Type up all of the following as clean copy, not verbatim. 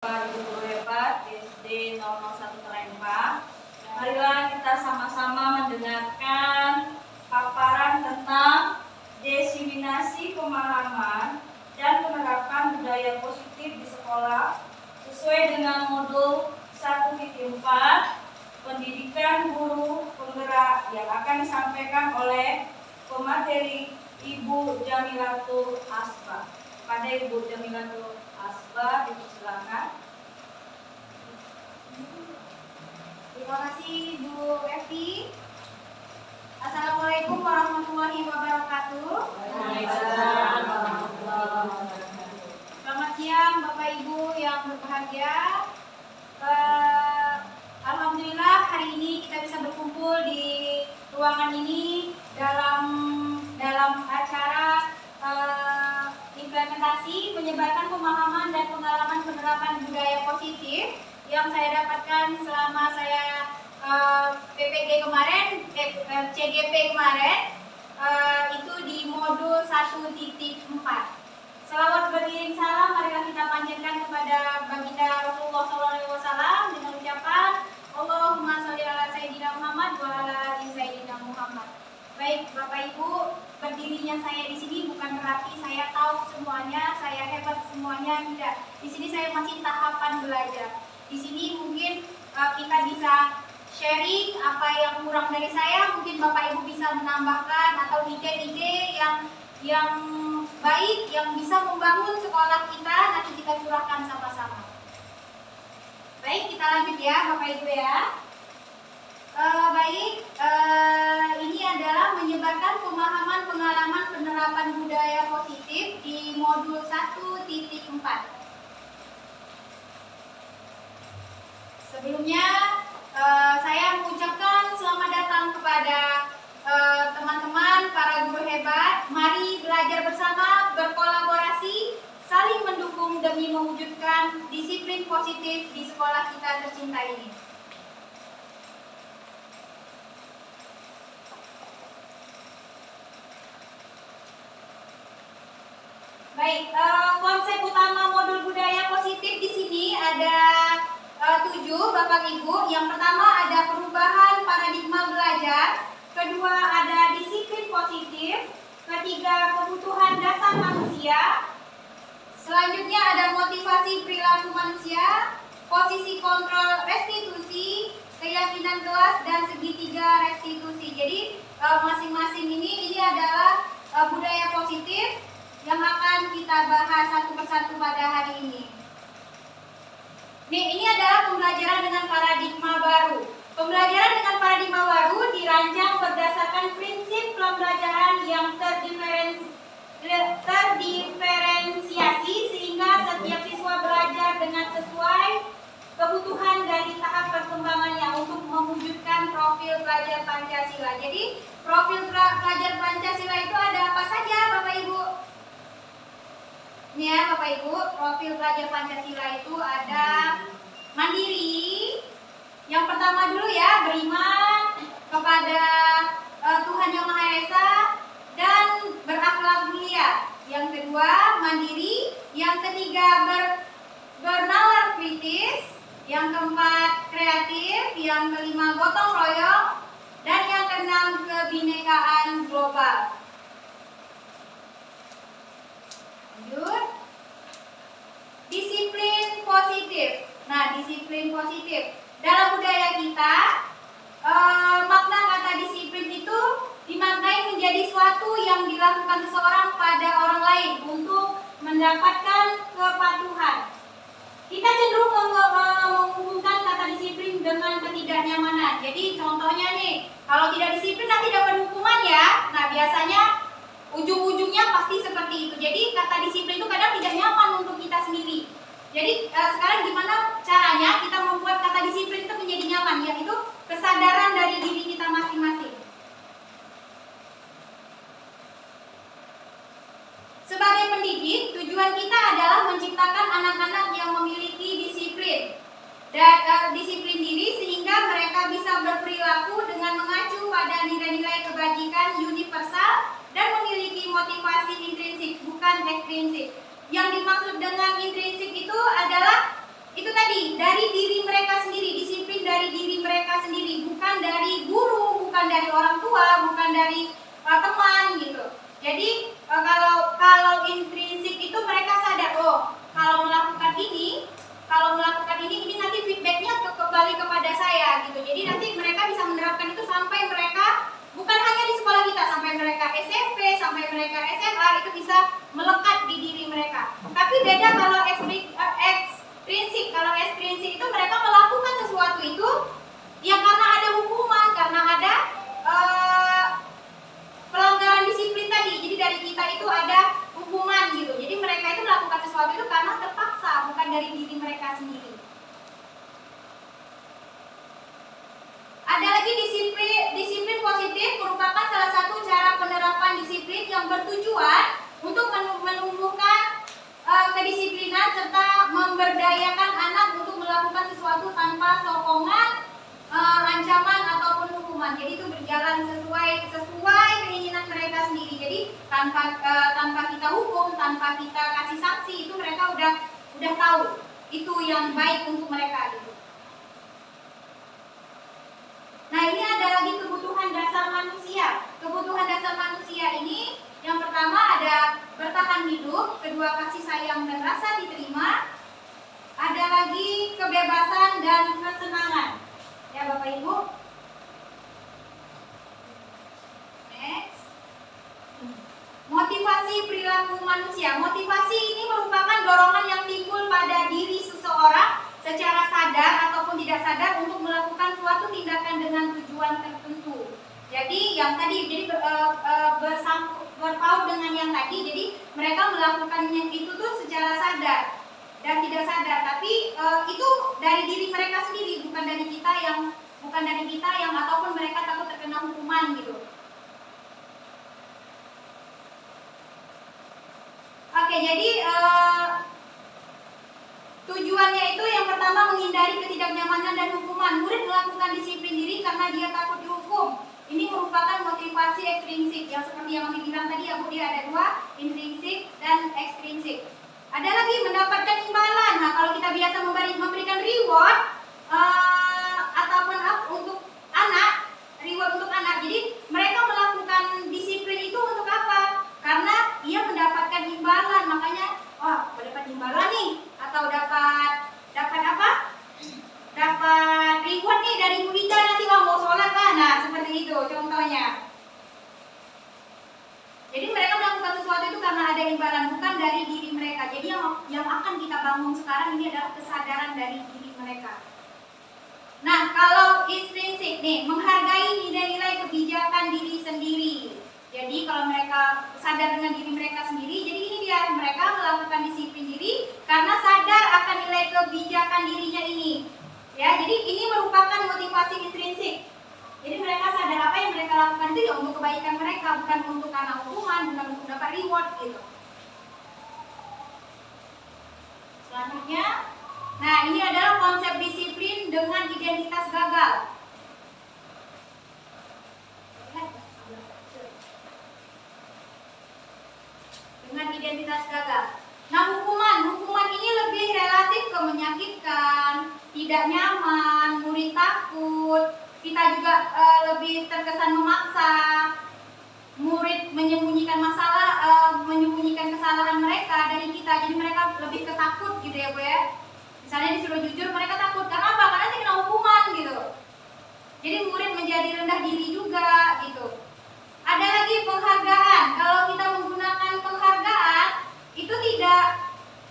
Ibu guru hebat SD 001 Terempa. Marilah kita sama-sama mendengarkan paparan tentang diseminasi pemahaman dan penerapan budaya positif di sekolah sesuai dengan modul 1.4 pendidikan guru penggerak yang akan disampaikan oleh pemateri Ibu Jamilatul Asba. Pada Ibu Jamilatul Asba, dipersilakan. Terima kasih Bu Evi. Assalamualaikum warahmatullahi wabarakatuh. Waalaikumsalam warahmatullahi wabarakatuh. Selamat siang Bapak Ibu yang berbahagia. Alhamdulillah hari ini kita bisa berkumpul di ruangan ini dalam acara implementasi menyebarkan pemahaman dan pengalaman penerapan budaya positif yang saya dapatkan selama saya PPG kemarin, CGP kemarin, itu di modul 1.4. Selawat beriring salam marilah kita panjatkan kepada baginda Rasulullah SAW dengan ucapan Allahumma sholli ala Sayyidina Muhammad wa ala ali Sayyidina Muhammad. Baik Bapak Ibu, berdirinya saya di sini bukan berarti saya tahu semuanya, saya hebat semuanya, tidak. Di sini saya masih tahapan belajar. Di sini mungkin kita bisa sharing apa yang kurang dari saya, mungkin Bapak Ibu bisa menambahkan atau ide-ide yang baik yang bisa membangun sekolah kita, nanti kita curahkan sama-sama. Baik, kita lanjut ya Bapak Ibu ya. Ini adalah menyebarkan pemahaman pengalaman penerapan budaya positif di modul 1.4. Sebelumnya saya mengucapkan selamat datang kepada teman-teman para guru hebat. Mari belajar bersama, berkolaborasi, saling mendukung demi mewujudkan disiplin positif di sekolah kita tercinta ini. Baik, konsep utama modul budaya positif di sini ada 7 Bapak Ibu. Yang pertama ada perubahan paradigma belajar, kedua ada disiplin positif, ketiga kebutuhan dasar manusia, selanjutnya ada motivasi perilaku manusia, posisi kontrol restitusi, keyakinan kelas, dan segitiga restitusi. Jadi masing-masing ini adalah budaya positif yang akan kita bahas satu persatu pada hari ini. Nih, ini adalah pembelajaran dengan paradigma baru. Pembelajaran dengan paradigma baru dirancang berdasarkan prinsip pembelajaran yang terdiferensiasi sehingga setiap siswa belajar dengan sesuai kebutuhan dari tahap perkembangannya untuk mewujudkan profil pelajar Pancasila. Jadi, profil pelajar Pancasila itu ada apa saja Bapak Ibu? Ini ya Bapak Ibu, profil pelajar Pancasila itu ada mandiri. Yang pertama dulu ya, beriman kepada Tuhan Yang Maha Esa dan berakhlak mulia. Yang kedua, mandiri. Yang ketiga, bernalar kritis. Yang keempat, kreatif. Yang kelima, gotong royong. Dan yang keenam, kebinekaan global. Lanjut. Disiplin positif. Nah, disiplin positif dalam budaya kita, makna kata disiplin itu dimaknai menjadi suatu yang dilakukan seseorang pada orang lain untuk mendapatkan kepatuhan. Kita cenderung menghubungkan kata disiplin dengan ketidaknyamanan. Jadi contohnya nih, kalau tidak disiplin nanti dapat hukuman ya. Nah, biasanya ujung-ujungnya pasti seperti itu. Jadi kata disiplin itu kadang tidak nyaman untuk kita sendiri. Jadi sekarang gimana caranya kita membuat kata disiplin itu menjadi nyaman, yaitu kesadaran dari diri kita masing-masing. Sebagai pendidik, tujuan kita adalah menciptakan anak-anak yang memiliki disiplin dan disiplin diri sehingga mereka bisa berperilaku dengan mengacu pada nilai-nilai kebajikan universal dan memiliki motivasi intrinsik, bukan ekstrinsik. Yang dimaksud dengan intrinsik itu adalah itu tadi dari diri mereka sendiri, disiplin dari diri mereka sendiri, bukan dari guru, bukan dari orang tua, bukan dari teman gitu. Jadi kalau intrinsik itu mereka sadar, oh kalau melakukan ini nanti feedbacknya kembali kepada saya gitu. Jadi nanti mereka bisa menerapkan itu sampai mereka bukan hanya di sekolah kita, sampai mereka SMP, sampai mereka SMA itu bisa melekat di diri mereka. Tapi beda kalau ekstrinsik. Kalau ekstrinsik itu mereka melakukan sesuatu itu ya karena ada hukuman, karena ada pelanggaran disiplin tadi. Jadi dari kita itu ada hukuman gitu. Jadi mereka itu melakukan sesuatu itu karena terpaksa, bukan dari diri mereka sendiri. Ada lagi disiplin positif merupakan salah satu cara penerapan disiplin yang bertujuan untuk menumbuhkan kedisiplinan serta memberdayakan anak untuk melakukan sesuatu tanpa sokongan, ancaman ataupun hukuman. Jadi itu berjalan sesuai keinginan mereka sendiri. Jadi tanpa kita hukum, tanpa kita kasih sanksi, itu mereka udah tahu itu yang baik untuk mereka gitu. Nah, ini ada lagi kebutuhan dasar manusia. Kebutuhan dasar manusia ini yang pertama ada bertahan hidup, kedua kasih sayang dan rasa diterima, ada lagi kebebasan dan kesenangan. Ya Bapak Ibu. Next. Motivasi perilaku manusia. Motivasi ini merupakan dorongan yang timbul pada diri seseorang secara sadar ataupun tidak sadar untuk melakukan suatu tindakan dengan tujuan tertentu. Jadi yang tadi berpaut dengan yang tadi. Jadi mereka melakukannya itu tuh secara sadar dan tidak sadar, tapi itu dari diri mereka sendiri, bukan dari kita yang ataupun mereka takut terkena hukuman gitu. Oke, jadi tujuannya itu yang pertama menghindari ketidaknyamanan dan hukuman. Murid melakukan disiplin diri karena dia takut dihukum. Ini merupakan motivasi ekstrinsik yang seperti yang kami bilang tadi ya Bu, dia ada dua, intrinsik dan ekstrinsik. Ada lagi mendapatkan imbalan. Nah, kalau kita biasa memberikan reward ataupun untuk anak, jadi mereka melakukan disiplin itu untuk apa? Karena ia mendapatkan imbalan, makanya dapat imbalan nih, atau dapat apa? Dapat reward nih dari Bu Ida nanti mau sholat kan? Nah, seperti itu contohnya. Jadi mereka melakukan sesuatu itu karena ada imbalan, bukan dari diri mereka. Jadi yang akan kita bangun sekarang ini adalah kesadaran dari diri mereka. Nah, kalau intrinsik nih, menghargai nilai-nilai kebijakan diri sendiri. Jadi kalau mereka sadar dengan diri mereka sendiri, jadi ini dia, mereka melakukan disiplin diri karena sadar akan nilai kebijakan dirinya ini. Ya, jadi ini merupakan motivasi intrinsik. Jadi mereka sadar apa yang mereka lakukan itu ya untuk kebaikan mereka, bukan untuk karena hukuman, bukan untuk dapat reward gitu. Selanjutnya, nah ini adalah konsep disiplin dengan identitas gagal. Dengan identitas gagal. Nah, hukuman ini lebih relatif ke menyakitkan, tidak nyaman, murid takut. Kita juga lebih terkesan memaksa, murid menyembunyikan kesalahan mereka dari kita. Jadi mereka lebih ketakut gitu ya Bu ya. Misalnya disuruh jujur, mereka takut. Karena apa? Karena nanti kena hukuman gitu. Jadi murid menjadi rendah diri juga gitu. Ada lagi penghargaan. Kalau kita menggunakan penghargaan itu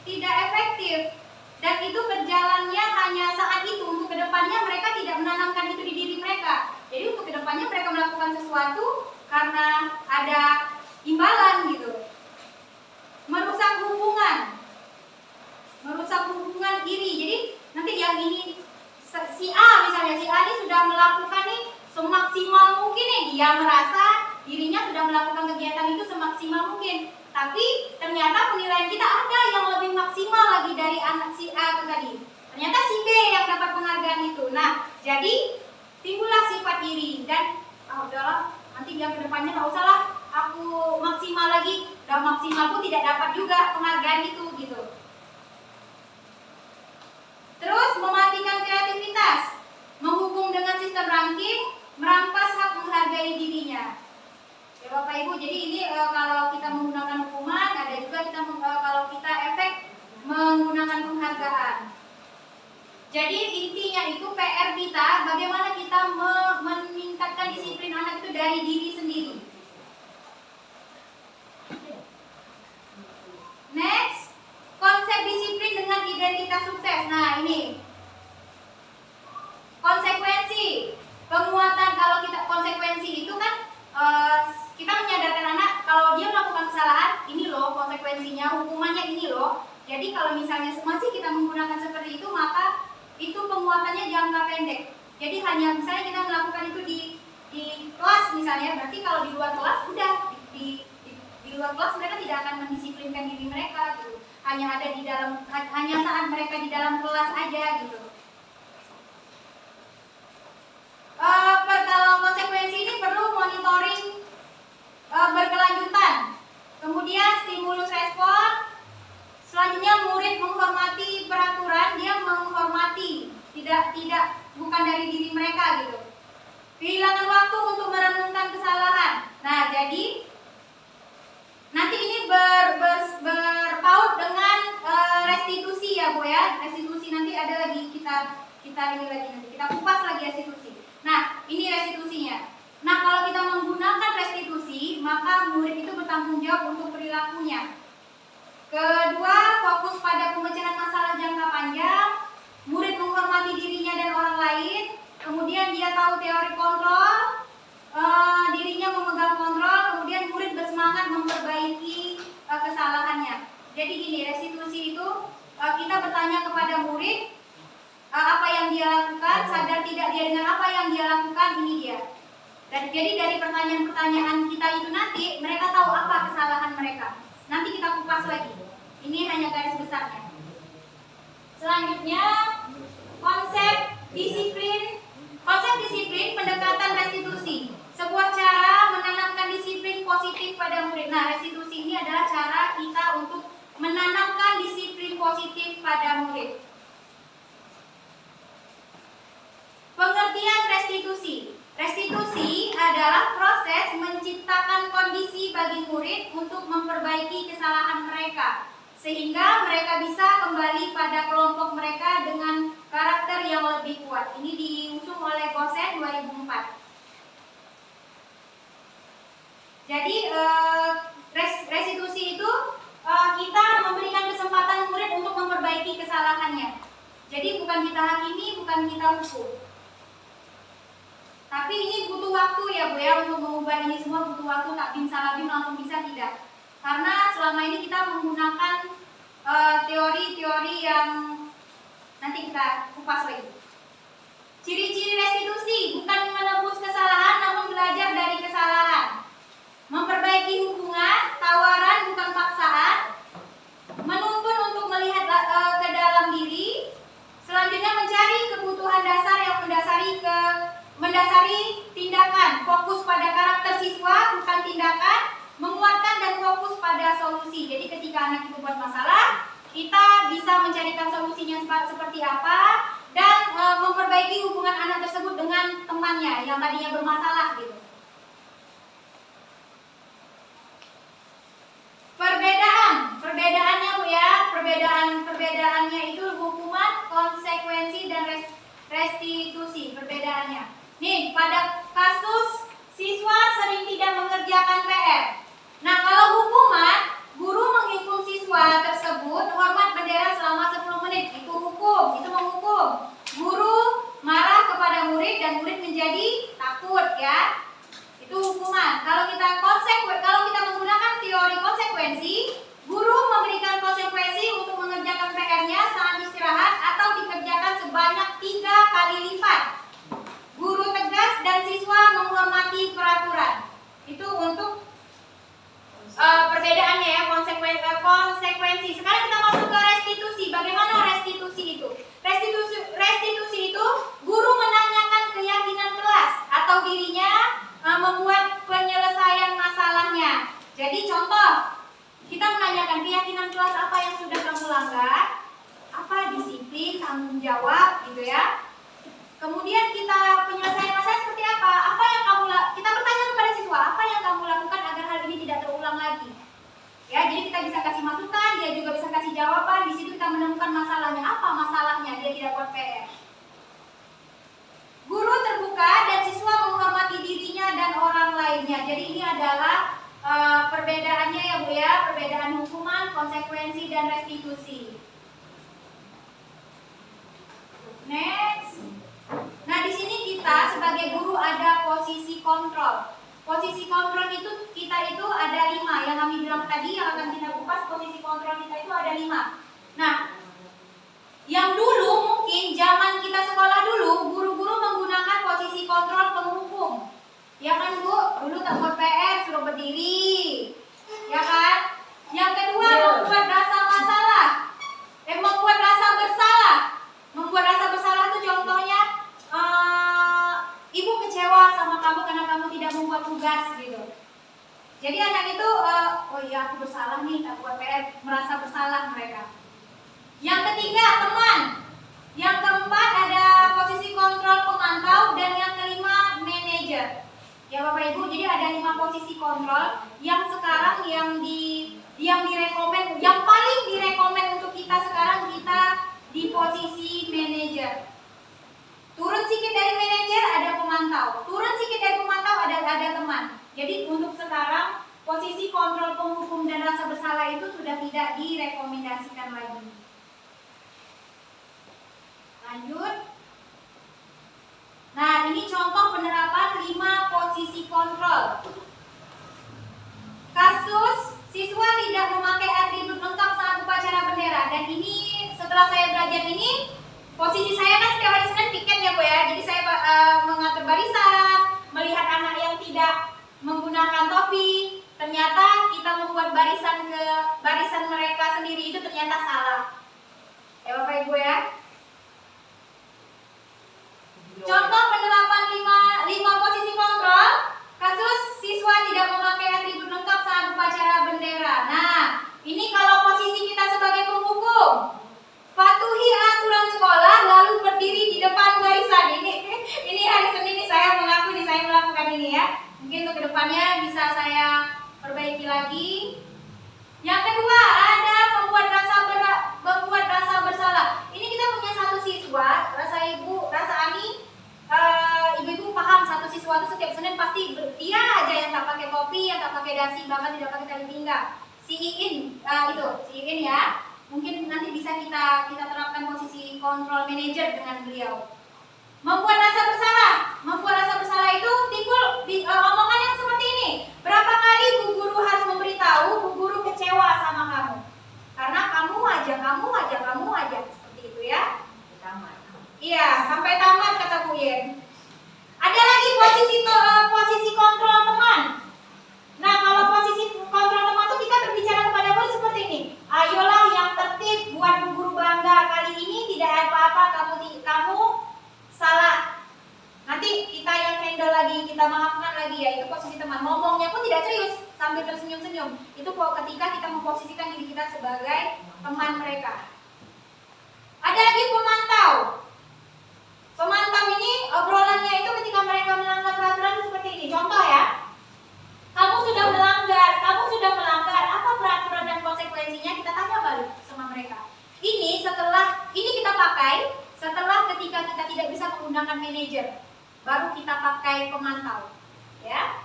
tidak efektif. Dan itu berjalannya hanya saat itu. Untuk kedepannya mereka tidak menanamkan itu di diri mereka. Jadi untuk kedepannya mereka melakukan sesuatu karena ada imbalan gitu. Merusak hubungan iri. Jadi nanti yang ini si A misalnya, si A ini sudah melakukan nih semaksimal mungkin nih, dia merasa dirinya sudah melakukan kegiatan itu semaksimal mungkin. Tapi ternyata penilaian kita ada yang lebih maksimal lagi dari anak si A itu tadi. Ternyata si B yang dapat penghargaan itu. Nah, jadi timbullah sifat iri dan udahlah, nanti yang kedepannya tak usahlah aku maksimal lagi, dan maksimal pun tidak dapat juga penghargaan itu gitu. Terus mematikan kreativitas, menghukum dengan sistem ranking, merampas hak menghargai dirinya. Ya Bapak Ibu, jadi ini kalau kita menggunakan hukuman, ada juga kita kalau kita efek menggunakan penghargaan. Jadi intinya itu PR kita, bagaimana kita meningkatkan disiplin anak itu dari diri sendiri. Next, konsep disiplin dengan identitas sukses. Nah ini konsekuensi, penguatan. Kalau kita konsekuensi itu kan kita menyadarkan anak kalau dia melakukan kesalahan, ini loh konsekuensinya, hukumannya ini loh. Jadi kalau misalnya masih kita menggunakan seperti itu, maka itu penguatannya jangka pendek. Jadi hanya misalnya kita melakukan itu di kelas misalnya, berarti kalau di luar kelas udah di luar kelas mereka tidak akan mendisiplinkan diri mereka gitu. Hanya ada di dalam, hanya saat mereka di dalam kelas aja gitu. Kalau konsekuensi ini perlu monitoring berkelanjutan. Kemudian stimulus respon. Selanjutnya murid menghormati peraturan, dia menghormati, tidak bukan dari diri mereka gitu. Kehilangan waktu untuk merenungkan kesalahan. Nah, jadi nanti ini berpaut dengan restitusi ya Bu ya. Restitusi nanti ada lagi kita ini lagi nanti kita kupas lagi restitusi. Nah, ini restitusinya. Nah, kalau kita menggunakan restitusi, maka murid itu bertanggung jawab untuk perilakunya. Kedua, fokus pada pemecahan masalah jangka panjang. Murid menghormati dirinya dan orang lain. Kemudian dia tahu teori kontrol, dirinya memegang kontrol. Kemudian murid bersemangat memperbaiki kesalahannya. Jadi gini, restitusi itu kita bertanya kepada murid apa yang dia lakukan, sadar tidak dia dengan apa yang dia lakukan, ini dia. Dan jadi dari pertanyaan-pertanyaan kita itu nanti mereka tahu apa kesalahan mereka. Nanti kita kupas lagi. Ini hanya garis besarnya. Selanjutnya konsep disiplin pendekatan restitusi. Sebuah cara menanamkan disiplin positif pada murid. Nah, restitusi ini adalah cara kita untuk menanamkan disiplin positif pada murid. Pengertian restitusi. Restitusi adalah proses menciptakan kondisi bagi murid untuk memperbaiki kesalahan mereka, sehingga mereka bisa kembali pada kelompok mereka dengan karakter yang lebih kuat. Ini diusung oleh Gosen 2004. Jadi restitusi itu kita memberikan kesempatan murid untuk memperbaiki kesalahannya. Jadi bukan kita hakimi, bukan kita hukum. Tapi ini butuh waktu ya Bu ya, untuk mengubah ini semua butuh waktu, tak bim salah bim langsung bisa tidak. Karena selama ini kita menggunakan teori-teori yang nanti kita kupas lagi. Ciri-ciri restitusi bukan menebus kesalahan namun belajar dari kesalahan. Memperbaiki hubungan, tawaran bukan paksaan. Menuntun untuk melihat ke dalam diri. Selanjutnya mencari kebutuhan dasar yang mendasari tindakan, fokus pada karakter siswa bukan tindakan, menguatkan dan fokus pada solusi. Jadi ketika anak itu buat masalah, kita bisa mencarikan solusinya seperti apa dan memperbaiki hubungan anak tersebut dengan temannya yang tadinya bermasalah gitu. Perbedaannya Bu ya, perbedaannya itu hukuman, konsekuensi dan restitusi, perbedaannya. Nih, pada kasus siswa sering tidak mengerjakan PR. Nah, kalau hukuman, guru menghukum siswa tersebut hormat bendera selama 10 menit. Itu hukum, itu menghukum. Guru marah kepada murid dan murid menjadi takut ya. Itu hukuman. Kalau kita menggunakan teori konsekuensi, guru memberikan konsekuensi untuk mengerjakan PR-nya saat istirahat atau dikerjakan sebanyak 3 kali lipat. Guru tegas dan siswa menghormati peraturan. Itu untuk perbedaannya ya, konsekuensi. Sekarang kita masuk ke restitusi. Bagaimana restitusi itu? Restitusi itu guru menanyakan keyakinan kelas atau dirinya membuat penyelesaian masalahnya. Jadi contoh, kita menanyakan keyakinan kelas apa yang sudah kamu langgar. disiplin, tanggung jawab gitu ya. Kemudian kita penyelesaian masalah seperti apa? Kita bertanya kepada siswa, apa yang kamu lakukan agar hal ini tidak terulang lagi? Ya, jadi kita bisa kasih masukan, dia juga bisa kasih jawaban. Di situ kita menemukan masalahnya. Apa masalahnya dia tidak buat PR? Guru terbuka dan siswa menghormati dirinya dan orang lainnya. Jadi ini adalah perbedaannya ya Bu ya, perbedaan hukuman, konsekuensi dan restitusi. Next. Nah, di sini kita sebagai guru ada posisi kontrol. Posisi kontrol itu kita itu ada 5 yang kami bilang tadi, yang akan kita kupas. Posisi kontrol kita itu ada 5. Nah, yang dulu mungkin zaman kita sekolah dulu, guru-guru menggunakan posisi kontrol penghukum. Ya kan Bu? Dulu tak buat PR, suruh berdiri. Ya kan? Yang kedua, membuat rasa masalah. Membuat rasa bersalah. Membuat rasa bersalah itu contohnya, ibu kecewa sama kamu karena kamu tidak membuat tugas gitu. Jadi anak itu, oh iya aku bersalah nih, tak buat PR, merasa bersalah mereka. Yang ketiga, teman. Yang keempat ada posisi kontrol pemantau, dan yang kelima manajer. Ya Bapak Ibu, jadi ada 5 posisi kontrol yang sekarang yang direkomend, yang paling direkomend untuk kita sekarang, kita di posisi manajer. Turun sedikit dari manajer ada pemantau, turun sedikit dari pemantau ada teman. Jadi untuk sekarang posisi kontrol penghukum dan rasa bersalah itu sudah tidak direkomendasikan lagi. Lanjut. Nah, ini contoh penerapan 5 posisi kontrol. Kasus siswa tidak memakai atribut lengkap saat upacara bendera. Dan ini setelah saya belajar ini, posisi saya kan setiap hari Senin piket ya Bu ya. Jadi saya mengatur barisan, melihat anak yang tidak menggunakan topi. Ternyata kita membuat barisan mereka sendiri itu ternyata salah. Ya Bapak Ibu ya. Contoh penerapan 5 posisi kontrol. Kasus siswa tidak memakai atribut lengkap saat upacara bendera. Nah, ini kalau posisi kita sebagai penghukum, patuhi aturan sekolah lalu berdiri di depan barisan. Ini hari Senin ini saya melakukan ini ya. Mungkin untuk kedepannya bisa saya perbaiki lagi. Yang kedua ada membuat rasa bersalah. Ini kita punya satu siswa, rasa Ani. Ibu-ibu paham satu siswa itu setiap Senin pasti dia aja yang tak pakai topi, yang tak pakai dasi, bahkan tidak pakai tali pinggang. Si Iin ya. Mungkin nanti bisa kita terapkan posisi kontrol manajer dengan beliau. Membuat rasa bersalah itu timbul omongan yang seperti ini. Berapa kali bu guru harus memberitahu bu guru kecewa sama kamu? Karena kamu aja seperti itu ya. Iya, sampai tamat kata Bu Yen. Ada lagi posisi kontrol teman. Nah, kalau posisi kontrol teman itu kita berbicara kepada guru seperti ini. Ayolah yang tertib, buat Bu Guru bangga. Kali ini tidak apa-apa, kamu salah. Nanti kita yang handle lagi, kita maafkan lagi ya. Itu posisi teman. Ngomongnya pun tidak serius, sambil tersenyum-senyum. Itu ketika kita memposisikan diri kita sebagai teman mereka. Ada lagi pemantau. Pemantau ini obrolannya itu ketika mereka melanggar peraturan seperti ini. Contoh ya, kamu sudah melanggar, apa peraturan dan konsekuensinya? Kita tanya balik sama mereka. Ini kita pakai setelah ketika kita tidak bisa menggunakan manajer, baru kita pakai pemantau. Ya.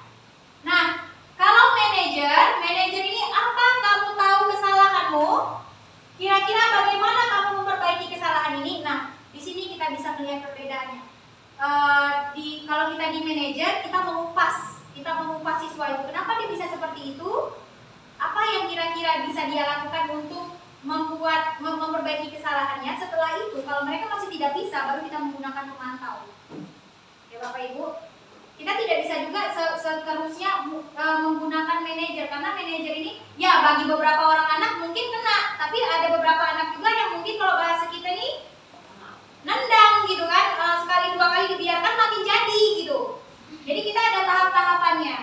Nah, kalau manajer ini apa kamu tahu kesalahanmu? Kira-kira bagaimana kamu memperbaiki kesalahan ini? Nah, di sini kita bisa melihat perbedaannya. Kalau kita di manajer, kita mengupas siswa itu. Kenapa dia bisa seperti itu? Apa yang kira-kira bisa dia lakukan untuk memperbaiki kesalahannya? Setelah itu, kalau mereka masih tidak bisa, baru kita menggunakan pemantau. Ya Bapak Ibu, kita tidak bisa juga seterusnya menggunakan manajer, karena manajer ini ya bagi beberapa orang anak mungkin kena, tapi ada beberapa anak juga yang mungkin kalau bahasa kita nih nendang gitu kan, sekali 2 kali dibiarkan makin jadi gitu. Jadi kita ada tahap-tahapannya.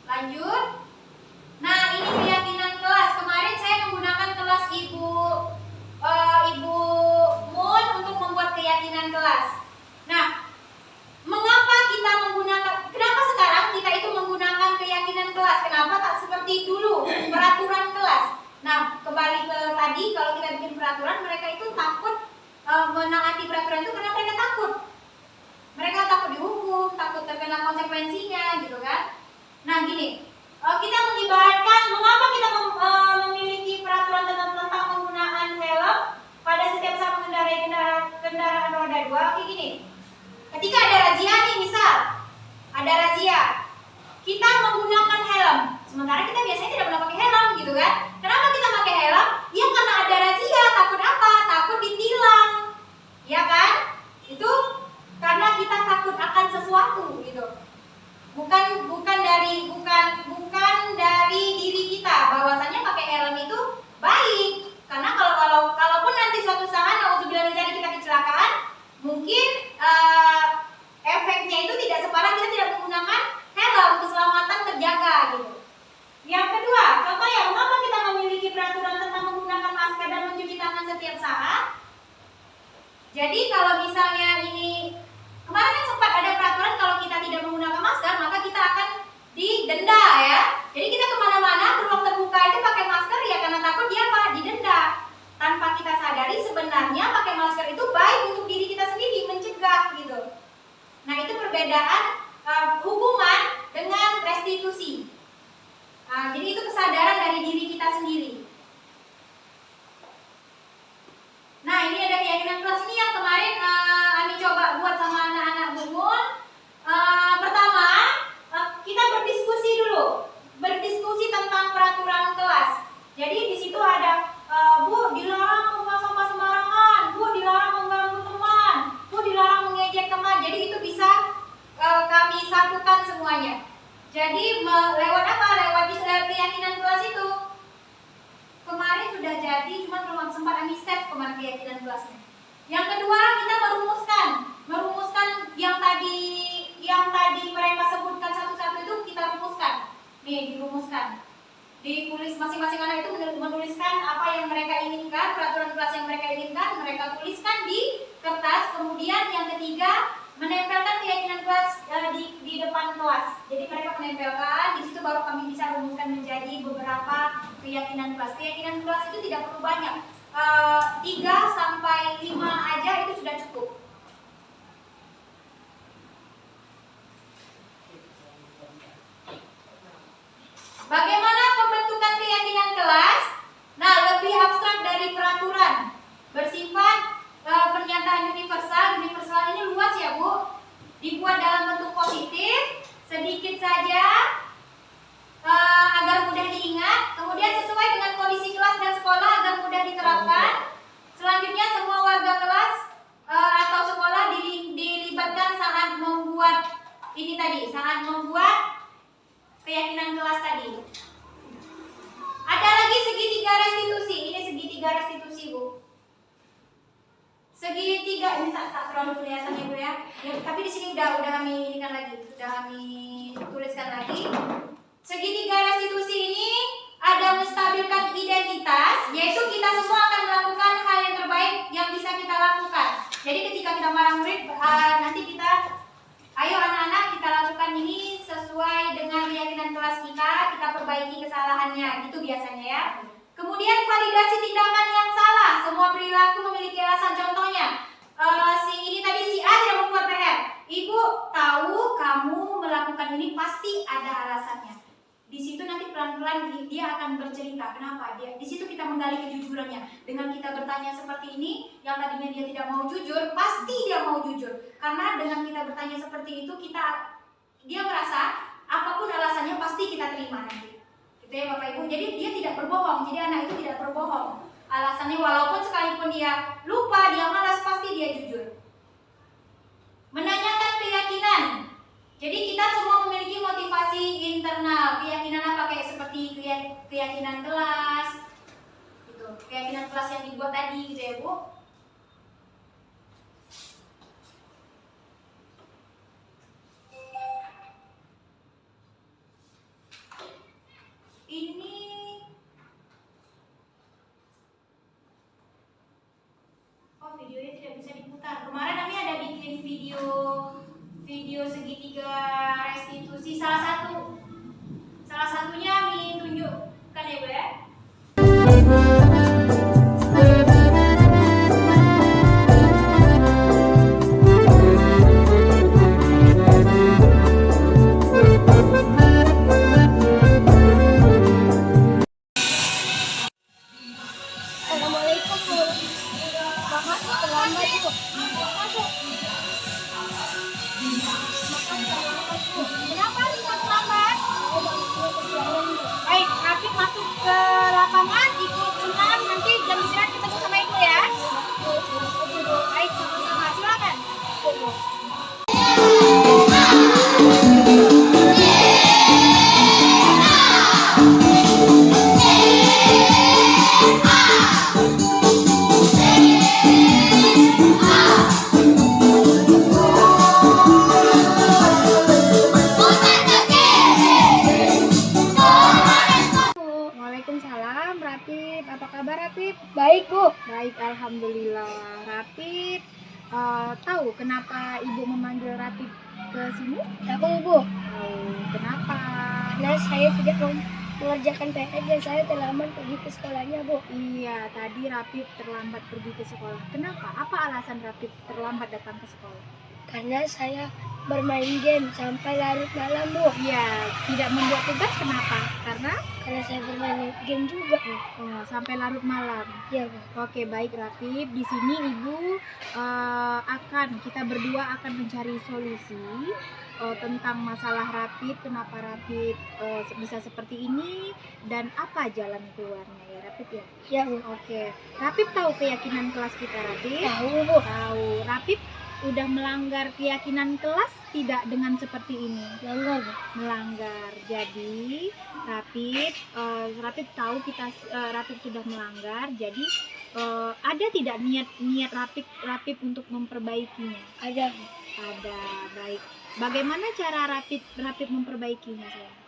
Lanjut. Nah, ini keyakinan kelas. Kemarin saya menggunakan kelas Ibu tadi kalau kita bikin peraturan, mereka itu takut menaati peraturan itu karena mereka takut. Mereka takut dihukum, takut terkena konsekuensinya gitu kan. Nah gini, kita mengibaratkan mengapa kita memiliki peraturan tentang penggunaan helm pada setiap saat mengendarai kendaraan roda 2. Oke gini, ketika ada razia nih, misal ada razia, kita menggunakan helm, sementara kita biasanya tidak pernah pakai helm gitu kan. Kenapa kita pakai helm? Ya karena ada razia. Takut apa? Takut ditilang, ya kan? Itu karena kita takut akan sesuatu gitu. Bukan dari diri kita bahwasanya pakai helm itu baik. Karena kalaupun nanti suatu saat nauzubillah misalnya kita kecelakaan, mungkin efeknya itu tidak separah kita tidak menggunakan helm, keselamatan terjaga gitu. Yang kedua, contoh ya, mengapa kita memiliki peraturan tentang menggunakan masker dan mencuci tangan setiap saat? Jadi kalau misalnya ini kemarin kan sempat ada peraturan kalau kita tidak menggunakan masker maka kita akan didenda ya. Jadi kita kemana-mana beruang terbuka itu pakai masker ya karena takut dia apa? Didenda. Tanpa kita sadari sebenarnya pakai masker itu baik untuk diri kita sendiri, mencegah gitu. Nah itu perbedaan hukuman dengan restitusi. Nah, jadi itu kesadaran dari diri kita sendiri. Nah ini ada keyakinan kelas ini yang kemarin Ami coba buat sama anak-anak Bungun. Pertama kita berdiskusi tentang peraturan kelas. Jadi di situ ada Bu dilarang membuang sampah sembarangan, Bu dilarang mengganggu teman, Bu dilarang mengejek teman. Jadi itu bisa kami satukan semuanya. Jadi lewat apa? Lewat keyakinan kelas itu. Kemarin sudah jadi, cuma belum sempat kami save kemarin keyakinan kelasnya. Yang kedua kita merumuskan yang tadi mereka sebutkan satu-satu itu kita rumuskan. Nih dirumuskan. Ditulis masing-masing anak itu menuliskan apa yang mereka inginkan, peraturan kelas yang mereka inginkan, mereka tuliskan di kertas. Kemudian yang ketiga menempelkan keyakinan kelas di depan kelas. Jadi mereka menempelkan, di situ baru kami bisa rumuskan menjadi beberapa keyakinan kelas. Keyakinan kelas itu tidak perlu banyak, 3 sampai 5 aja itu sudah cukup. Bagaimana pembentukan keyakinan kelas? Nah, lebih abstrak dari peraturan, bersifat pernyataan universal. Universal ini luas ya Bu, dibuat dalam bentuk positif, sedikit saja agar mudah diingat. Kemudian sesuai dengan kondisi kelas dan sekolah agar mudah diterapkan. Selanjutnya semua warga kelas atau sekolah dilibatkan saat membuat ini tadi, saat membuat keyakinan kelas tadi. Ada lagi segitiga restitusi. Ini segitiga restitusi Bu. Segitiga ini tak terlalu kelihatan ya Bu ya. Tapi di sini udah kami inikan lagi, sudah kami tuliskan lagi. Segitiga restitusi ini ada menstabilkan identitas, yaitu kita semua akan melakukan hal yang terbaik yang bisa kita lakukan. Jadi ketika kita marah murid, nanti kita, ayo anak-anak kita lakukan ini sesuai dengan keyakinan kelas kita perbaiki kesalahannya, gitu biasanya ya. Kemudian validasi tindakan yang salah, semua perilaku memiliki alasan. Contohnya, si A tidak membuat PR. Ibu tahu kamu melakukan ini pasti ada alasannya. Di situ nanti pelan-pelan dia akan bercerita kenapa dia. Di situ kita menggali kejujurannya. Dengan kita bertanya seperti ini, yang tadinya dia tidak mau jujur, pasti dia mau jujur. Karena dengan kita bertanya seperti itu, dia merasa apapun alasannya pasti kita terima nanti. Gitu ya Bapak Ibu. Jadi dia tidak berbohong. Jadi anak itu tidak berbohong. Alasannya walaupun sekalipun dia lupa, dia malas, pasti dia jujur. Menanyakan keyakinan. Jadi kita semua memiliki motivasi internal. Keyakinan apa? Kayak seperti keyakinan kelas, gitu. Keyakinan kelas yang dibuat tadi, gitu ya Bu. Ini videonya tidak bisa diputar. Kemarin kami ada bikin video segitiga restitusi, salah satunya kami tunjukkan ya Bu ya. Rapip? Baik, Bu. Baik, alhamdulillah. Rapip, tahu kenapa Ibu memanggil Rapip ke sini? Tahu, Bu. Tahu. Kenapa? Karena saya tidak mengerjakan PR dan saya terlambat pergi ke sekolahnya, Bu. Iya, tadi Rapip terlambat pergi ke sekolah. Kenapa? Apa alasan Rapip terlambat datang ke sekolah? Karena saya bermain game sampai larut malam, Bu. Iya, tidak membuat tugas kenapa? Karena Karena saya bermain game juga, Bu. sampai larut malam. Iya, Bu. Oke, baik Rapip. Di sini Ibu kita berdua akan mencari solusi tentang masalah Rapip, kenapa Rapip bisa seperti ini dan apa jalan keluarnya ya Rapip ya. Iya, Bu. Oke, Rapip tahu keyakinan kelas kita Rapip? Tahu, Bu. Tahu. Rapip udah melanggar keyakinan kelas tidak dengan seperti ini? Melanggar, Bu. Melanggar. Jadi Rapip tahu Rapip sudah melanggar. Jadi ada tidak niat Rapip untuk memperbaikinya? Ada, Bu. Ada. Baik. Bagaimana cara Rapip memperbaikinya sayang?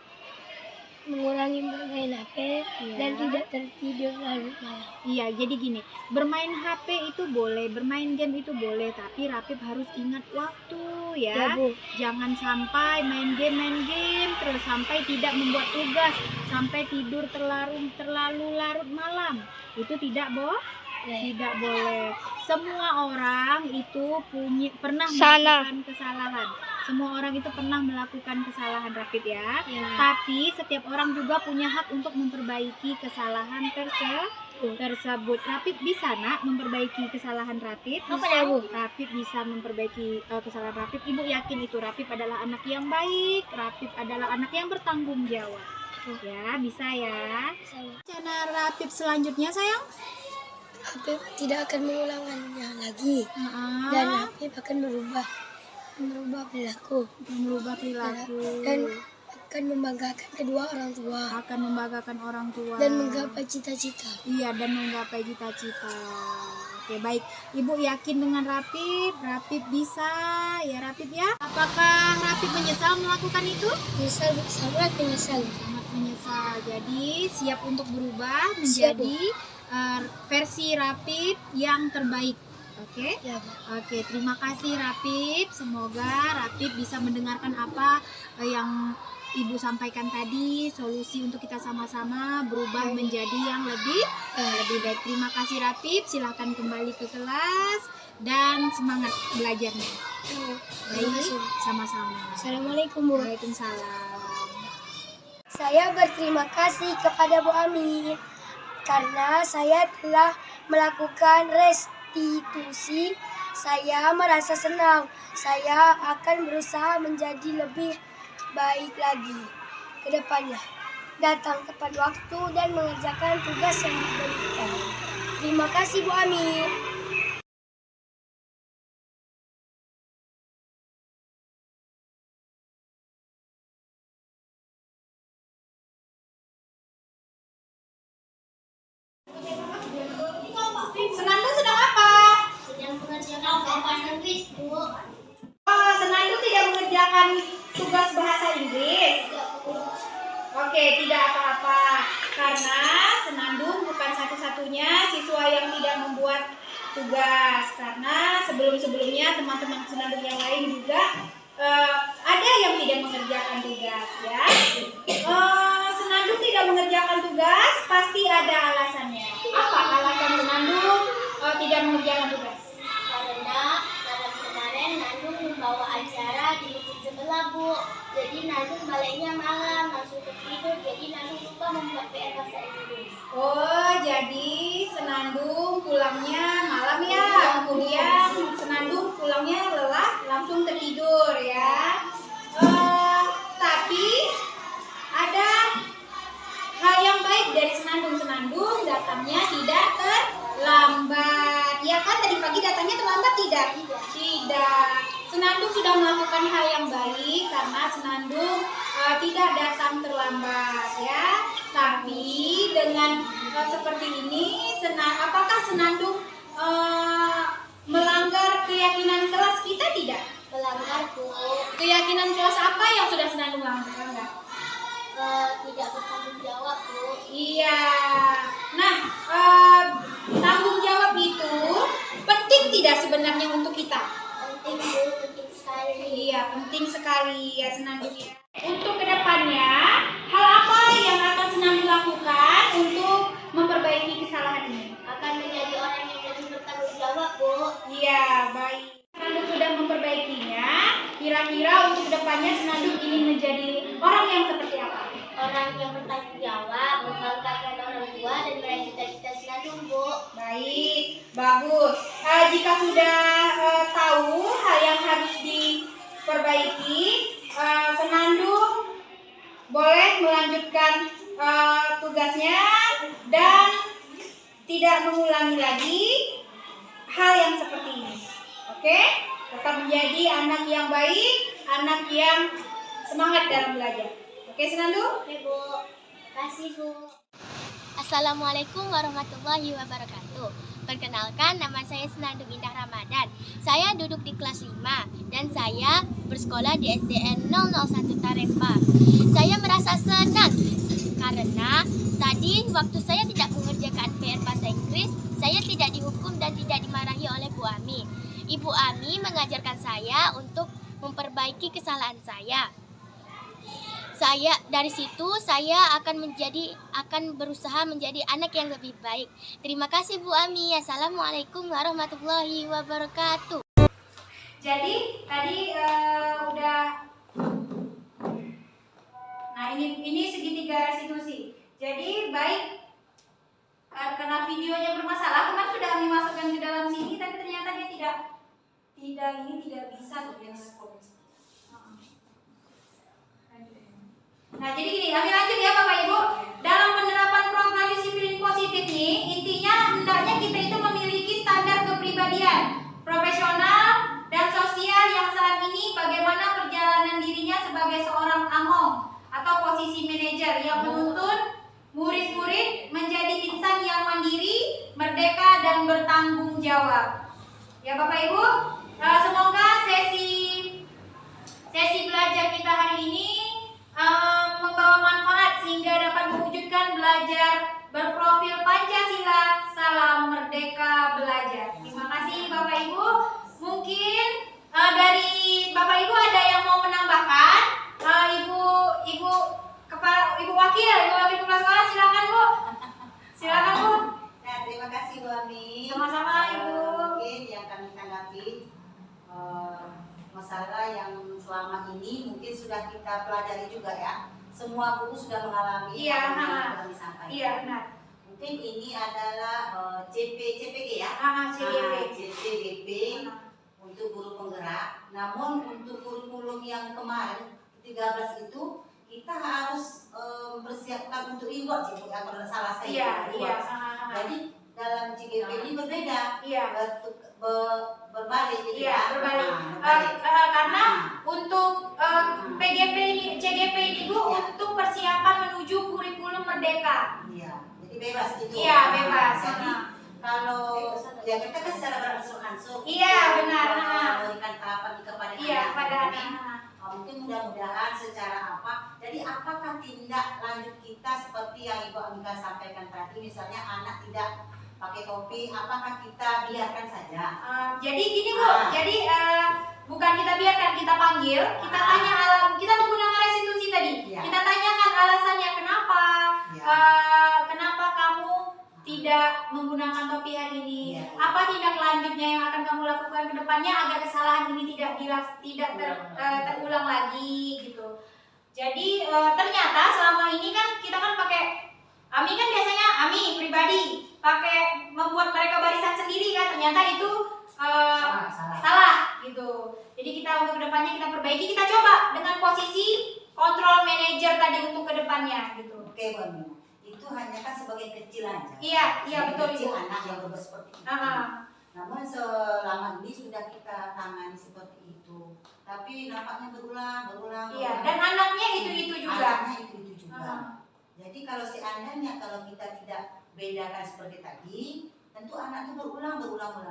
Mengurangi bermain HP Iya. dan tidak tertidur larut malam. Iya, jadi gini, bermain HP itu boleh, bermain game itu boleh, tapi Rapip harus ingat waktu Ya, ya. Bu. Jangan sampai main game terus sampai tidak membuat tugas, sampai tidur terlalu larut malam. Itu tidak, tidak boleh. Semua orang itu pernah melakukan kesalahan. Semua orang itu pernah melakukan kesalahan Rapip ya. Ya. Tapi setiap orang juga punya hak untuk memperbaiki kesalahan tersebut. Rapip bisa nak memperbaiki kesalahan Rapip? Bisa, Bu. Rapip bisa memperbaiki kesalahan Rapip. Ibu yakin itu Rapip adalah anak yang baik. Rapip adalah anak yang bertanggung jawab. Ya, bisa ya. Rencana Rapip selanjutnya sayang? Habib tidak akan mengulangannya lagi dan Habib akan merubah perilaku dan akan membanggakan kedua orang tua Membanggakan orang tua dan menggapai cita-cita. Iya, dan menggapai cita-cita. Oke, baik. Ibu yakin dengan Rapip bisa ya Rapip ya? Apakah Rapip menyesal melakukan itu? Menyesal, sangat menyesal. Sangat menyesal. Jadi siap untuk berubah Siap, menjadi versi Rapip yang terbaik. Oke? Ya, Bu. Oke, terima kasih Rapip. Semoga Rapip bisa mendengarkan apa yang Ibu sampaikan tadi, solusi untuk kita sama-sama berubah menjadi yang lebih baik. Terima kasih Rapip. Silahkan kembali ke kelas dan semangat belajarnya. Terima kasih. Sama-sama. Assalamualaikum, Bu. Waalaikumsalam. Saya berterima kasih kepada Bu Ami karena saya telah melakukan restitusi. Saya merasa senang. Saya akan berusaha menjadi lebih baik lagi ke depannya. Datang tepat waktu dan mengerjakan tugas yang diberikan. Terima kasih Bu Ami. Senandung sedang apa? Sedang mengerjakan bahasa Inggris, Bu. Oh, Senandung tidak mengerjakan tugas bahasa Inggris. Oke, tidak apa-apa. Karena Senandung bukan satu-satunya siswa yang tidak membuat tugas. Karena sebelum-sebelumnya teman-teman Senandung yang lain juga ada yang tidak mengerjakan tugas ya. Senandung tidak mengerjakan tugas pasti ada alasannya. Apa alasan Senandung tidak mengerjakan tugas? Karena malam kemarin Nandung membawa acara di masjid sebelah, Bu. Jadi Nandung baliknya malam, langsung tertidur. Jadi Nandung lupa membuat PR bahasa Inggris. Oh, jadi Senandung pulangnya malam ya. Kemudian Senandung pulangnya lelah, langsung tertidur ya. Tapi ada hal yang baik dari Senandung. Senandung datangnya tidak terlambat. Ya kan tadi pagi datangnya terlambat tidak? Tidak. Senandung sudah melakukan hal yang baik karena Senandung tidak datang terlambat ya. Tapi dengan seperti ini, apakah Senandung melanggar keyakinan kelas kita tidak? Melanggar, Bu. Keyakinan kelas apa yang sudah Senandung langgar? Tidak bertanggung jawab, Bu. Iya. Nah, tidak sebenarnya untuk kita? Penting Bu, penting sekali. Iya, penting sekali ya Senandung ya. Untuk kedepannya, hal apa yang akan Senandung lakukan untuk memperbaiki kesalahan ini? Akan menjadi orang yang lebih bertanggung jawab Bu. Iya, baik. Senandung sudah memperbaikinya. Kira-kira untuk kedepannya Senandung ingin menjadi orang yang seperti apa? Orang yang bertanggung jawab, membanggakan orang tua dan meraih cita-cita Senandung Bu. Baik, bagus. Jika sudah tahu hal yang harus diperbaiki, Senandung boleh melanjutkan tugasnya dan tidak mengulangi lagi hal yang seperti ini. Oke? Tetap menjadi anak yang baik, anak yang semangat dalam belajar. Oke, Senandung? Oke Bu, kasih Bu. Assalamualaikum warahmatullahi wabarakatuh. Perkenalkan, nama saya Senandung Indah Ramadan. Saya duduk di kelas 5 dan saya bersekolah di SDN 001 Tarempa. Saya merasa senang karena tadi waktu saya tidak mengerjakan PR bahasa Inggris, saya tidak dihukum dan tidak dimarahi oleh Bu Ami. Ibu Ami mengajarkan saya untuk memperbaiki kesalahan saya. Dari situ saya akan berusaha menjadi anak yang lebih baik. Terima kasih Bu Ami. Assalamualaikum warahmatullahi wabarakatuh. Jadi tadi udah. Nah ini segitiga restitusi. Jadi baik karena videonya bermasalah, kemarin sudah kami masukkan ke dalam sini, tapi ternyata dia tidak bisa direspon. Nah jadi gini, kami lanjut ya Bapak Ibu. Dalam penerapan program disiplin positif nih, intinya hendaknya kita itu memiliki standar kepribadian profesional dan sosial yang saat ini bagaimana perjalanan dirinya sebagai seorang among atau posisi manajer yang menuntun murid-murid menjadi insan yang mandiri, merdeka dan bertanggung jawab. Ya Bapak Ibu, semoga sesi belajar kita hari ini membawa manfaat sehingga dapat mewujudkan belajar berprofil Pancasila. Salam merdeka belajar. Terima kasih Bapak Ibu. Mungkin dari Bapak Ibu ada yang mau menambahkan? Ibu wakil kepala sekolah, silakan Bu. Silakan Bu. Nah, terima kasih Bu Ami. Sama-sama Ibu. Mungkin yang kami tanggapi masalah yang selama ini mungkin sudah kita pelajari juga ya. Semua guru sudah mengalami Iya, apa yang kami sampaikan. Iya, benar. Mungkin ini adalah CPG ya. CPGP untuk guru penggerak. Namun untuk kurikulum yang kemarin 13 itu kita harus mempersiapkan untuk import sih, kalau tidak salah saya. Iya. Jadi dalam CGP ini berbeda, Iya. berbalik gitu Iya, ya. berbalik. Berbalik. Karena untuk CGP ini Bu, Iya. untuk persiapan menuju kurikulum merdeka. Iya, jadi bebas gitu. Iya, bebas. Jadi kalau ya kita kan secara berangsur-angsur. Iya, benar. Memberikan tahapan kepada Iya, anak. pada Jadi, anak. mungkin mudah-mudahan secara apa. Jadi apakah tindak lanjut kita seperti yang Ibu Amika sampaikan tadi, misalnya anak tidak pakai topi, apakah kita biarkan saja? Jadi gini Bu, jadi bukan kita biarkan, kita panggil, kita tanya kita menggunakan restitusi tadi. Iya. Kita tanyakan alasannya kenapa, Iya. kenapa kamu tidak menggunakan topi hari ini? Iya. Apa tindak lanjutnya yang akan kamu lakukan ke depannya agar kesalahan ini tidak terulang lagi gitu. Jadi ternyata selama ini kan kita kan pakai Ami kan biasanya Ami pribadi pakai membuat mereka barisan sendiri kan, ternyata itu salah gitu. Jadi kita untuk kedepannya kita perbaiki, kita coba dengan posisi kontrol manajer tadi untuk kedepannya gitu. Oke, Bu Amina. Itu hanya kan sebagai kecil aja. Iya betul Kecil Ibu. anak yang berbuat seperti itu. Namun selama ini sudah kita tangani seperti itu. Tapi nampaknya berulang. Iya, dan anaknya itu juga. Anaknya itu juga. Jadi kalau seandainya kalau kita tidak bedakan seperti tadi, tentu anak itu berulang.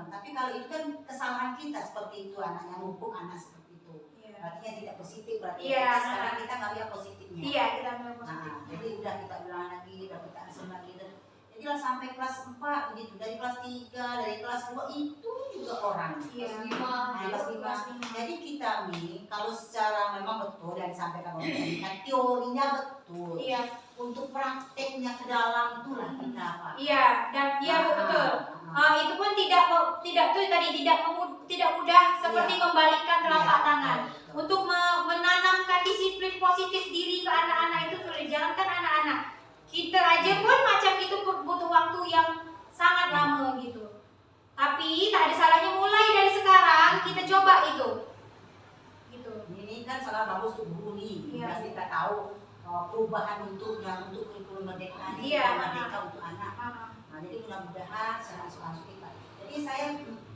Tapi kalau itu kan kesalahan kita seperti itu, anaknya mumpung anak seperti itu. Iya. Artinya tidak positif berarti. Iya. Sekarang kita nggak lihat positifnya. Iya, kita ambil positif. Nah, jadi udah kita ulang lagi, udah kita asum lagi. Jadi ikutilah sampai kelas 4 begitu. Dari kelas 3, dari kelas 2 itu juga orang. Iya. Kelas 5. Jadi kita nih kalau secara memang betul yang disampaikan oleh tadi kan teorinya betul. Iya. Untuk prakteknya ke dalam itulah kita Pak. Iya, dan iya betul. Itu pun tidak tuh tadi tidak mudah seperti membalikkan telapak tangan. Untuk menanamkan disiplin positif diri ke anak-anak itu sulit. Jangankan anak-anak, kita aja pun macam itu butuh waktu yang sangat lama gitu. Tapi tak ada salahnya mulai dari sekarang kita coba itu. Gitu. Ini kan sangat bagus untuk guru nih. Iya. Kita tahu perubahan untuk kurikulum merdeka ini, Iya. merdeka untuk anak. Nah, jadi mudah-mudahan saya asuh kita. Jadi saya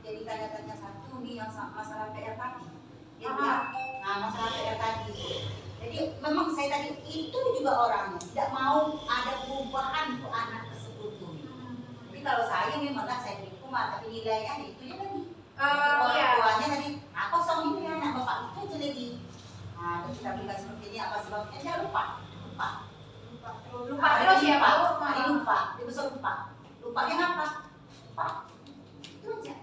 jadi tanya-tanya satu nih yang masalah PR tadi. Ya, nah masalah PR tadi. Jadi memang saya tadi itu juga orangnya tidak mau ada perubahan untuk anak tersebut tuh. Jadi kalau saya memang saya beri hukuman, tapi nilainya itu ya tadi. Orang tuanya tadi, kosong ini anak bapak itu aja lagi. Nah, terus kita berikan seperti ini apa sebabnya? Dia lupa Terus ya Pak. Dia besar lupa. Lupanya apa? Lupa. Itu aja.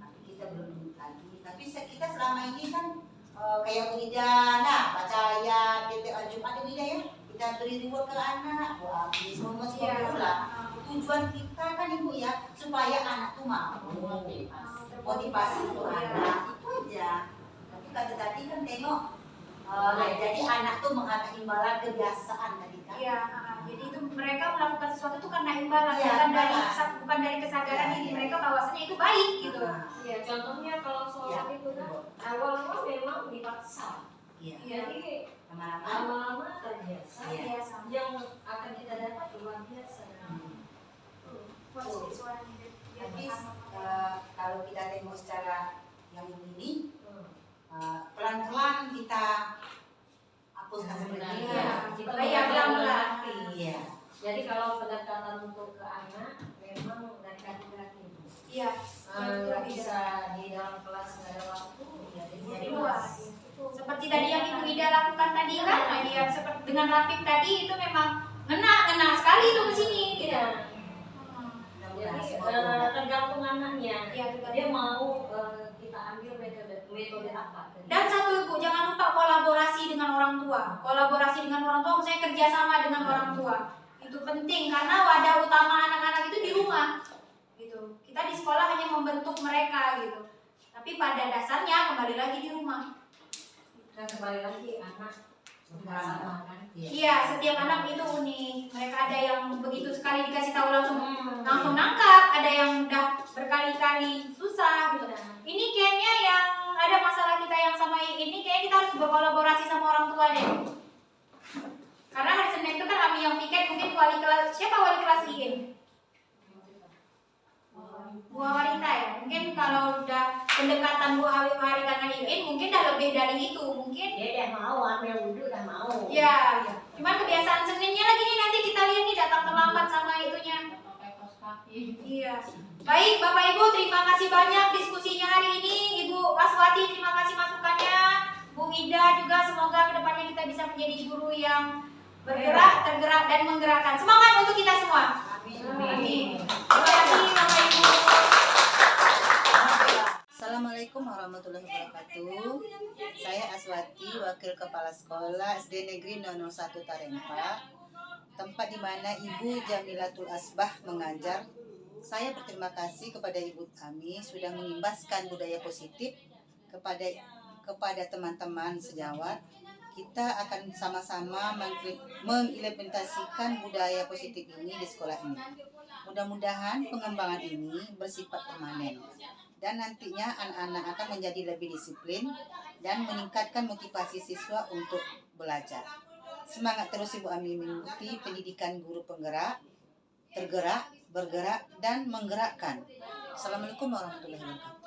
Tapi kita belum lagi. Tapi kita selama ini kan kayak Widana, baca ayat, kita Jumat Wida ya. Kita beri reward ke anak. Wah, ini semua lah. Tujuan kita kan Ibu ya, supaya anak tuh mau. Motivasi untuk anak. Itu aja. Tapi kata tadi kan tengok. Jadi anak tuh menghadapi imbalan kebiasaan tadi kan. Iya, jadi itu mereka melakukan sesuatu itu karena imbalan, bukan dari kesadaran diri mereka bahwasanya itu baik gitu. Ya, contohnya kalau sholat itu kan awal-awal memang dipaksa. Iya. Jadi lama-lama terbiasa. Yang akan kita dapat luar biasa. Tapi kalau kita tengok secara yang ini, pelan-pelan kita hapuskan seperti ini. Kita pelan-pelan. Iya. Jadi kalau pendekatan untuk ke anak memang dari kaki-kaki. Iya. Nggak bisa di dalam kelas nggak ada waktu. Jadi luas. Seperti tadi yang Ibu Ida lakukan tadi kan, dia seperti dengan rapid tadi itu memang ngena sekali tuh ke sini gitu. Jadi tergantung anaknya. Dia mau kita ambil metode apa. Dan satu Ibu, jangan lupa kolaborasi dengan orang tua. Kolaborasi dengan orang tua, misalnya kerjasama dengan orang tua. Itu penting karena wadah utama anak-anak itu di rumah. Gitu. Kita di sekolah hanya membentuk mereka gitu. Tapi pada dasarnya kembali lagi di rumah. Dan kembali lagi anak sama kan. Iya, setiap anak itu unik. Mereka ada yang begitu sekali dikasih tahu langsung nangkap, ada yang udah berkali-kali susah gitu. Ini kayaknya yang ada masalah kita yang sama ini kayaknya kita harus berkolaborasi sama orang tua deh. Karena hari Senin itu kan kami yang piket, mungkin wali kelas, siapa wali kelas IIN? Bu Wanita ya. Mungkin kalau udah pendekatan Bu Wanita dengan IIN mungkin udah lebih dari itu. Mungkin dia udah mau ambil wudhu udah mau. Ya. Cuman kebiasaan Seninnya lagi nih nanti kita lihat nih datang terlambat sama itunya. Iya. Baik Bapak Ibu, terima kasih banyak diskusinya hari ini. Ibu Aswati terima kasih masukannya. Bu Ida juga semoga kedepannya kita bisa menjadi guru yang bergerak, tergerak dan menggerakkan. Semangat untuk kita semua. Amin. Terima kasih Bapak Ibu. Assalamualaikum warahmatullahi wabarakatuh. Saya Aswati, Wakil Kepala Sekolah SD Negeri 001 Tarempa, tempat di mana Ibu Jamilatul Asbah mengajar. Saya berterima kasih kepada Ibu Ami sudah mengimbaskan budaya positif kepada teman-teman sejawat. Kita akan sama-sama mengimplementasikan budaya positif ini di sekolah ini. Mudah-mudahan pengembangan ini bersifat permanen dan nantinya anak-anak akan menjadi lebih disiplin dan meningkatkan motivasi siswa untuk belajar. Semangat terus Ibu Ami mengikuti pendidikan guru penggerak, tergerak, bergerak, dan menggerakkan. Assalamualaikum warahmatullahi wabarakatuh.